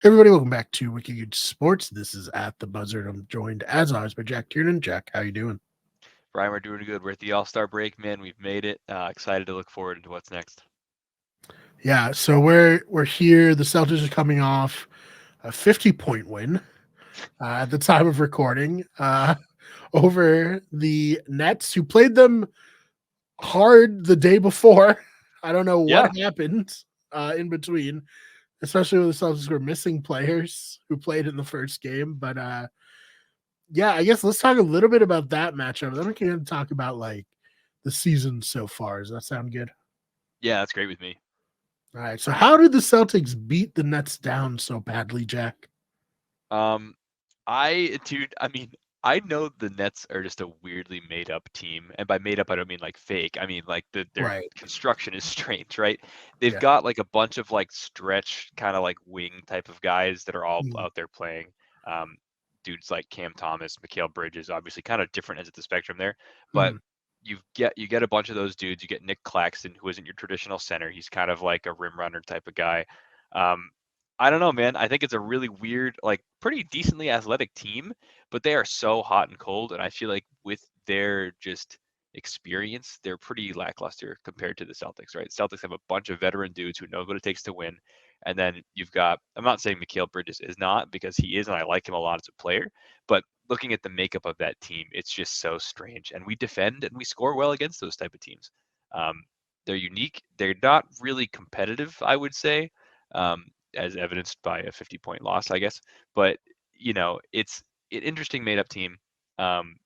Everybody, welcome back to Wicked Good Sports. This is at the Buzzard. I'm joined, as always, by Jack Kiernan. Jack, how you doing? Brian, we're doing good. We're at the All-Star break, man. We've made it. Excited to look forward to what's next. Yeah, so we're here. The Celtics are coming off a 50-point win at the time of recording over the Nets, who played them hard the day before. I don't know what Yeah, happened in between, especially when the Celtics were missing players who played in the first game. But yeah, I guess let's talk a little bit about that matchup. Then we can talk about like the season so far. Does that sound good? yeah, that's great with me. All right. So how did the Celtics beat the Nets down so badly, Jack? Um, dude, I mean, I know the Nets are just a weirdly made up team, and by made up, I don't mean like fake. I mean like their Right. construction is strange, right? They've Yeah. got like a bunch of like stretch kind of like wing type of guys that are all Mm, out there playing. Um, Dudes like Cam Thomas, Mikal Bridges, obviously kind of different ends of the spectrum there, but mm, you get a bunch of those dudes. You get Nick Claxton, who isn't your traditional center. He's kind of like a rim runner type of guy. Um, I don't know, man. I think it's a really weird, like pretty decently athletic team, but they are so hot and cold. And I feel like with their just experience, they're pretty lackluster compared to the Celtics, right? Celtics have a bunch of veteran dudes who know what it takes to win. And then you've got, I'm not saying Mikal Bridges is not because he is, and I like him a lot as a player, but looking at the makeup of that team, it's just so strange. And we defend and we score well against those type of teams. Um, they're unique. They're not really competitive, I would say. Um, as evidenced by a 50-point loss, I guess. But it's an interesting made-up team. Um,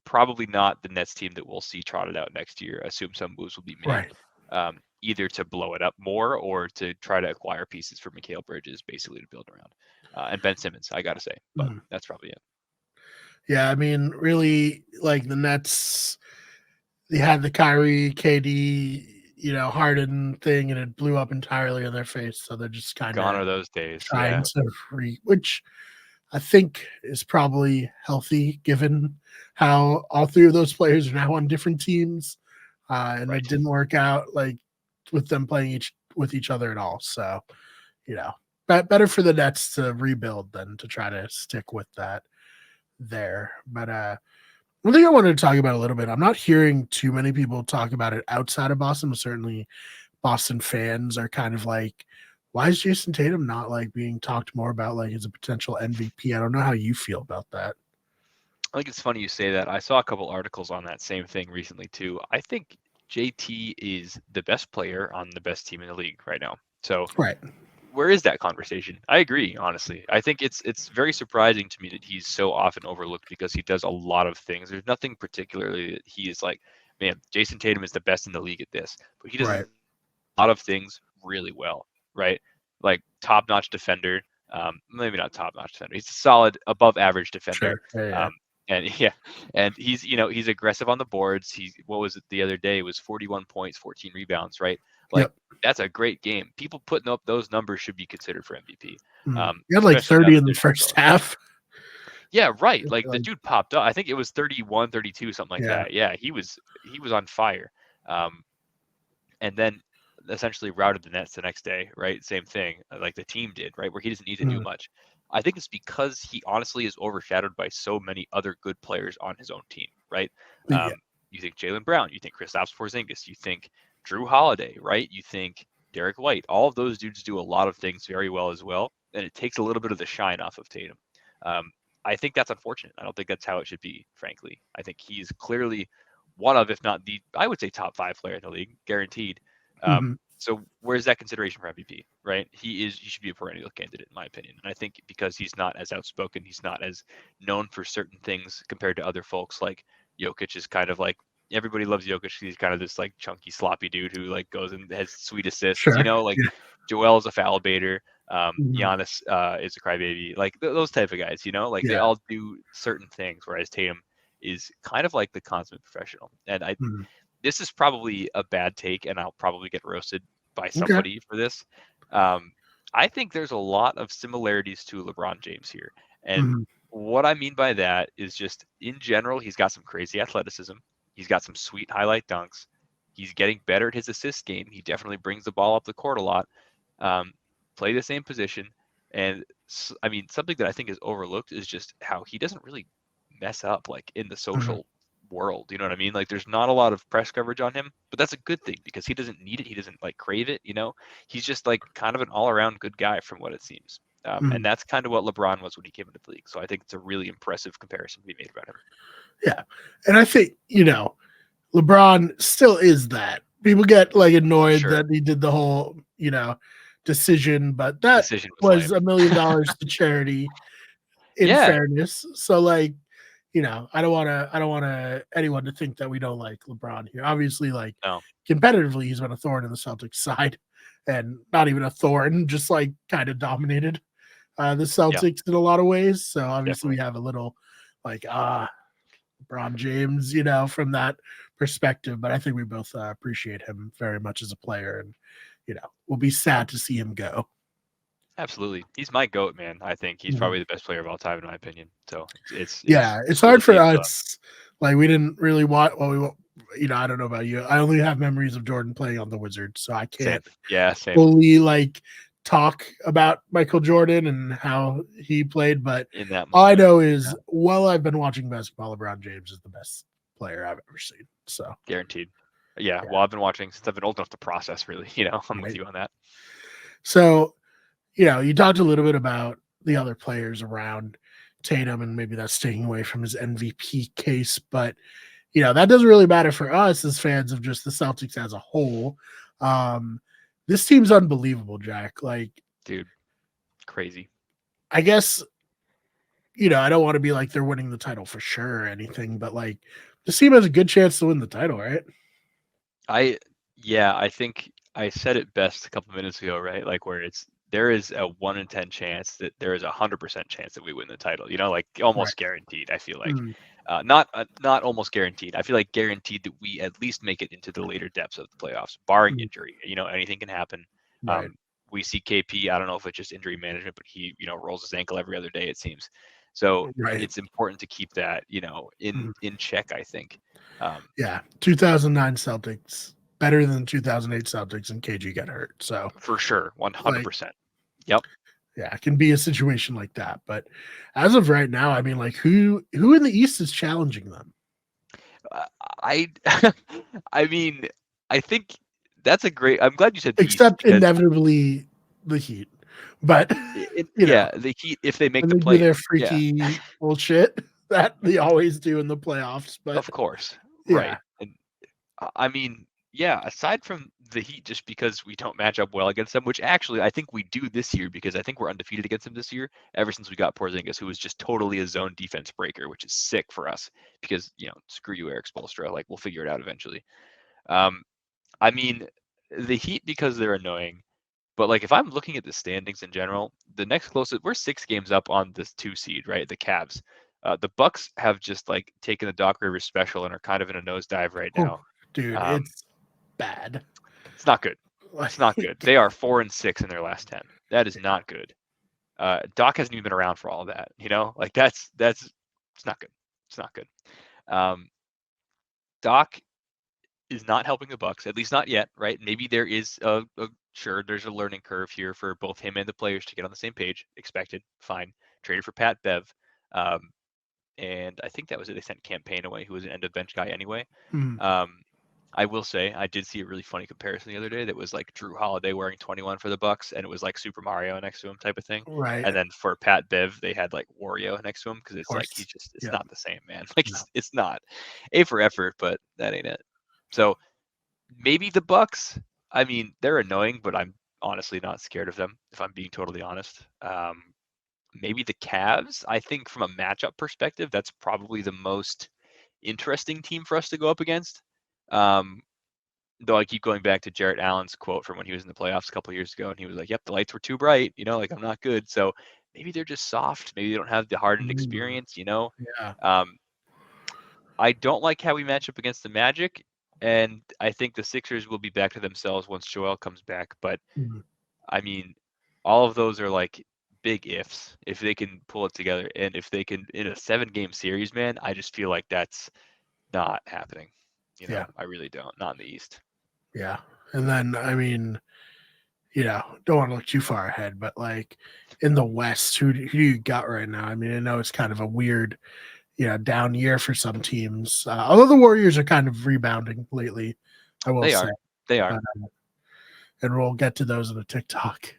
Probably not the Nets team that we'll see trotted out next year. Assume some moves will be made, right. either to blow it up more or to try to acquire pieces for Mikal Bridges, basically to build around. And Ben Simmons, I gotta say, but Mm. that's probably it. Yeah, I mean, really, like the Nets, they had the Kyrie, KD, Harden thing, and it blew up entirely in their face. So they're just kind Gone of are those days. trying Yeah, to which I think is probably healthy given how all three of those players are now on different teams, and it right. didn't work out like with them playing each other at all. So you know, better for the Nets to rebuild than to try to stick with that there. But one thing I wanted to talk about a little bit, I'm not hearing too many people talk about it outside of Boston, but certainly Boston fans are kind of like, why is Jason Tatum not like being talked more about like as a potential MVP? I don't know how you feel about that. I think it's funny you say that. I saw a couple articles on that same thing recently too. I think JT is the best player on the best team in the league right now. So Right. where is that conversation? I agree, honestly. I think it's very surprising to me that he's so often overlooked because he does a lot of things. There's nothing particularly that he is like, man, Jason Tatum is the best in the league at this, but he does a Right. lot of things really well, right? Like top-notch defender. Maybe not top-notch defender. He's a solid, above-average defender. Sure. Yeah. Yeah. Um, and yeah, and he's aggressive on the boards. He's what was it the other day? It was 41 points, 14 rebounds, right? Like Yep. that's a great game. People putting up those numbers should be considered for MVP, Mm. You had like especially now 30 that in the there's no first throwing. half. Yeah, right. Like the Like, dude popped up. I think it was 31, 32, something like yeah. that. Yeah, he was on fire. Um, and then essentially routed the Nets the next day, right? Same thing, like the team did, right? Where he doesn't need to do Mm. much. I think it's because he honestly is overshadowed by so many other good players on his own team, right? Yeah. You think Jalen Brown, you think Kristaps Porzingis, you think Drew Holiday, right? You think Derek White. All of those dudes do a lot of things very well as well, and it takes a little bit of the shine off of Tatum. Um, I think that's unfortunate. I don't think that's how it should be, frankly. I think he's clearly one of, if not the, I would say top five player in the league, guaranteed. Hmm. So where's that consideration for MVP, right? He should be a perennial candidate in my opinion. And I think because he's not as outspoken, he's not as known for certain things compared to other folks like Jokic is kind of like everybody loves Jokic. He's kind of this like chunky, sloppy dude who like goes and has sweet assists, Sure. like Yeah. Joel's a foul baiter. Mhm. Giannis is a crybaby, like those type of guys, like they Yeah. all do certain things, whereas Tatum is kind of like the consummate professional. And Mhm. this is probably a bad take, and I'll probably get roasted by Okay. somebody for this. Um, I think there's a lot of similarities to LeBron James here. And Mhm. what I mean by that is just in general, he's got some crazy athleticism. He's got some sweet highlight dunks. He's getting better at his assist game. He definitely brings the ball up the court a lot. Um, Play the same position. And I mean, something that I think is overlooked is just how he doesn't really mess up like in the Mhm. social world. You know what I mean? Like there's not a lot of press coverage on him, but that's a good thing because he doesn't need it. He doesn't like crave it. He's just like kind of an all around good guy from what it seems. And Mhm. that's kind of what LeBron was when he came into the league. So I think it's a really impressive comparison to be made about him. Yeah. And I think, LeBron still is that. People get like annoyed Sure. that he did the whole, decision, but that Decision was was lame. $1 million to charity in Yeah. fairness. So like, I don't want anyone to think that we don't like LeBron here. Obviously, like No. competitively, he's been a thorn in the Celtics side, and not even a thorn, just like kind of dominated the Yeah. Celtics in a lot of ways. So obviously, we Definitely. have a little like LeBron James, from that perspective. But I think we both appreciate him very much as a player, and we'll be sad to see him go. Absolutely. He's my GOAT, man. I think he's Mhm. probably the best player of all time, in my opinion. So it's Yeah, it's cool to hard see for him still have. us. Like we didn't really want. Well, I don't know about you. I only have memories of Jordan playing on the Wizards, so I Same. can't Yeah, same. fully like talk about Michael Jordan and how he played. But In that all I moment. know Yeah, is, while I've been watching basketball, LeBron James is the best player I've ever seen. So guaranteed. Yeah, yeah, well, I've been watching since I've been old enough to process, really. I'm with right. you on that. So you talked a little bit about the other players around Tatum and maybe that's taking away from his MVP case, but that doesn't really matter for us as fans of just the Celtics as a whole. Um, this team's unbelievable, Jack. Like, Dude, crazy. I guess, I don't want to be like they're winning the title for sure or anything, but like this team has a good chance to win the title, right? I Yeah, I think I said it best a couple minutes ago, right? Like where there is a 1 in 10 chance that there is 100% chance that we win the title. Like Right. almost guaranteed. I feel like, Mm, not almost guaranteed. I feel like guaranteed that we at least make it into the later depths of the playoffs, barring mm, injury. Anything can happen. right. Um, we see KP. I don't know if it's just injury management, but he rolls his ankle every other day, it seems. So Right. it's important to keep that in Mm, check, I think. Um, yeah. 2009 Celtics better than 2008 Celtics, and KG got hurt. So for sure, like, 100%. Yep. yeah, it can be a situation like that. But as of right now, I mean, like who in the East is challenging them? Uh, I I mean, I think that's a great. I'm glad you said the East Except because inevitably the Heat. But yeah, the Heat, if they make when the they do play their in, yeah, freaky bullshit that they always do in the playoffs. But of course, yeah. right. And I mean, yeah, aside from the Heat, just because we don't match up well against them, which actually I think we do this year because I think we're undefeated against them this year ever since we got Porzingis, who was just totally a zone defense breaker, which is sick for us because screw you, Eric Spoelstra, like we'll figure it out eventually. Um, I mean, the Heat because they're annoying. But like if I'm looking at the standings in general, the next closest we're 6 games up on this 2 seed, right? The Cavs. The Bucks have just like taken the Doc Rivers special and are kind of in a nosedive right Oh, now. dude, Um, it's bad. it's not good. It's not good. Like, They are 4-6 in their last 10. That is not good. Doc hasn't even been around for all of that. Like that's it's not good. It's not good. Um, Doc is not helping the Bucks, at least not yet, right? Maybe there is sure there's a learning curve here for both him and the players to get on the same page. Expected, fine. Traded for Pat Bev, um, and I think that was it. They sent Campaign away, who was an end of bench guy anyway. mm, Um, I will say I did see a really funny comparison the other day that was like Drew Holiday wearing 21 for the Bucks, and it was like Super Mario next to him type of thing. right. And Of then for Pat Bev, they had like Wario next to him because it's like course. it's Yeah. not the same, man. Like No. it's not. A for effort, but that ain't it. So maybe the Bucks. I mean, they're annoying, but I'm honestly not scared of them, if I'm being totally honest. Maybe the Cavs. I think from a matchup perspective, that's probably the most interesting team for us to go up against. Um, though I keep going back to Jarrett Allen's quote from when he was in the playoffs a couple of years ago, and he was like, "Yep, the lights were too bright. Like I'm not good." So maybe they're just soft. Maybe they don't have the hardened Mm, experience. yeah. Um, I don't like how we match up against the Magic, and I think the Sixers will be back to themselves once Joel comes back. But Mm, I mean, all of those are like big ifs if they can pull it together, and if they can in a 7-game series, man. I just feel like that's not happening. yeah. I really don't. Not in the East. Yeah. And then I mean, don't want to look too far ahead, but like in the West, who do you got right now? I mean, I know it's kind of a weird, down year for some teams. Although the Warriors are kind of rebounding lately, I will They say. are. They are. But, and we'll get to those in a TikTok.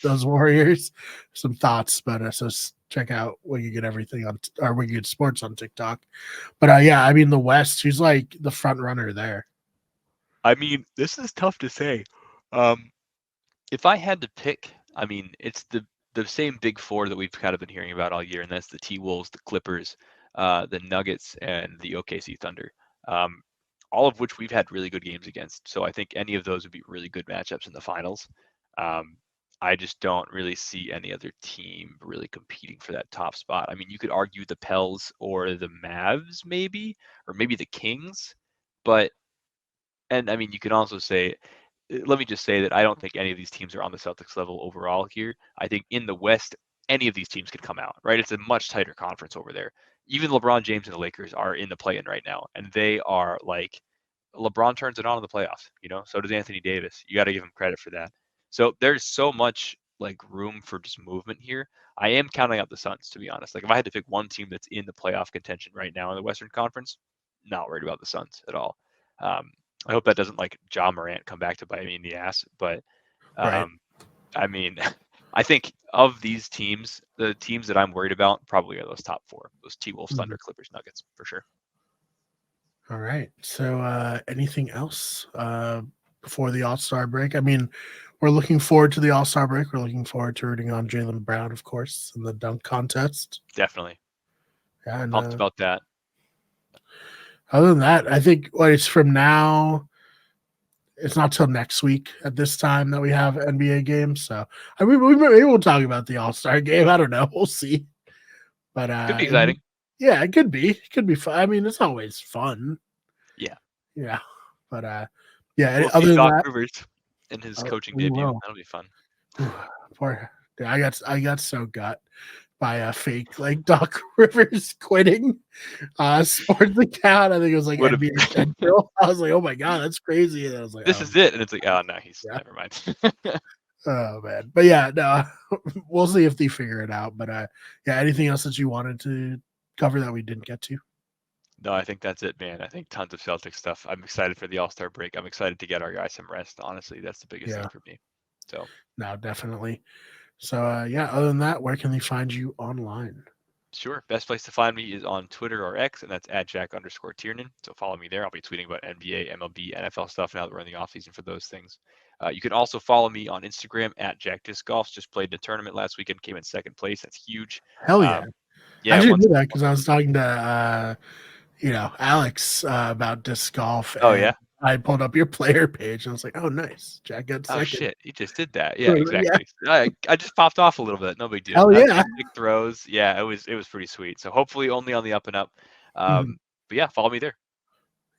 Those Warriors, some thoughts, but so check out where you get everything on, or where you get sports on TikTok. But yeah, I mean the West, who's like the front runner there? I mean, this is tough to say. Um, if I had to pick, I mean, it's the same big four that we've kind of been hearing about all year, and that's the T-Wolves, the Clippers, the Nuggets, and the OKC Thunder. Um, all of which we've had really good games against. So I think any of those would be really good matchups in the finals. Um, I just don't really see any other team really competing for that top spot. I mean, you could argue the Pels or the Mavs, maybe, or maybe the Kings, but and I mean, you can also say, let me just say that I don't think any of these teams are on the Celtics level overall here. I think in the West, any of these teams could come out, right? It's a much tighter conference over there. Even LeBron James and the Lakers are in the play-in right now, and they are like, LeBron turns it on in the playoffs, so does Anthony Davis. You got to give him credit for that. So there's so much like room for just movement here. I am counting out the Suns, to be honest. Like if I had to pick one team that's in the playoff contention right now in the Western Conference, not worried about the Suns at all. Um, I hope that doesn't like John Morant come back to bite me in the ass. But Right. I mean, I think of these teams, the teams that I'm worried about probably are those top four, those T-Wolves, Thunder, Clippers, Nuggets, for sure. All right. So anything else before the All-Star break? I mean, we're looking forward to the All-Star break. We're looking forward to rooting on Jaylen Brown, of course, in the dunk contest. Definitely. Yeah, and Pumped about that. other than that, I think it's from now. It's not till next week at this time that we have NBA games. So I mean, maybe we'll talk about the All-Star game. I don't know. We'll see. But Could be exciting. yeah, it could be. It could be fun. I mean, it's always fun. Yeah. Yeah. But yeah, We'll see other than Doc that, Rivers in his coaching we debut. will. That'll be fun. Poor, I got so got by a fake like Doc Rivers quitting sports account. I think it was like Would have. NBA Central. I was like, oh my god, that's crazy. And I was like, This is it, and it's like, oh no, he's yeah. never mind. Oh man, but yeah, no, we'll see if they figure it out. But yeah, anything else that you wanted to cover that we didn't get to? No, I think that's it, man. I think tons of Celtic stuff. I'm excited for the All-Star break. I'm excited to get our guys some rest. Honestly, that's the biggest thing Yeah, for me. So, no, definitely. So yeah, other than that, where can they find you online? sure. Best place to find me is on Twitter or X, and that's at Jack_Tiernan. So follow me there. I'll be tweeting about NBA, MLB, NFL stuff now that we're in the offseason for those things. You can also follow me on Instagram at Jack Disc Golf. Just played in a tournament last weekend, came in second place. That's huge. Hell yeah! I Yeah, didn't once. know that because I was talking to Alex about disc golf, Oh and yeah. I pulled up your player page, and I was like, oh nice, Jack got Oh second. shit, you just did that. Yeah, Yeah, exactly. I just popped off a little bit. No big deal. hell I had yeah. some big throws. Yeah, it was pretty sweet. So hopefully only on the up and up. Mhm. But yeah, follow me there.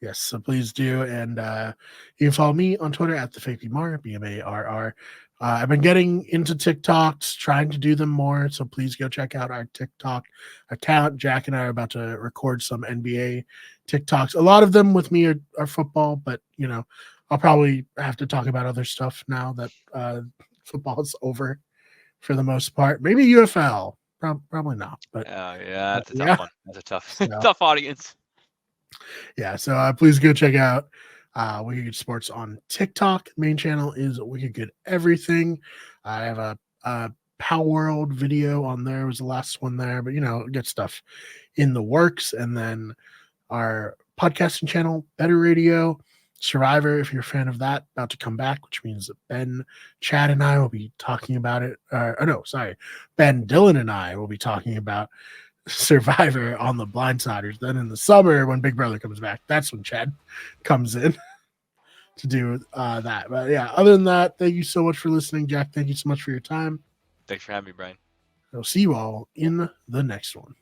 Yes, so please do. And you can follow me on Twitter at the fake BMAR, BMARR. I've been getting into TikToks, trying to do them more. So please go check out our TikTok account. Jack and I are about to record some NBA TikToks. A lot of them with me are football, but I'll probably have to talk about other stuff now that football is over for the most part. Maybe UFL. Probably not, but Yeah, that's a tough yeah. one. That's a tough, So, tough audience. yeah, so please go check out Wicked Good Sports on TikTok. Main channel is Wicked Good Everything. I have a Power World video on there. Was the last one there, but get stuff in the works. And then our podcasting channel, Better Radio, Survivor. If you're a fan of that, about to come back, which means that Ben, Chad, and I will be talking about it. Ben, Dylan, and I will be talking about Survivor on the Blindsiders. Then in the summer, when Big Brother comes back, that's when Chad comes in to do that. But yeah, other than that, thank you so much for listening, Jack. Thank you so much for your time. Thanks for having me, Brian. I'll see you all in the next one.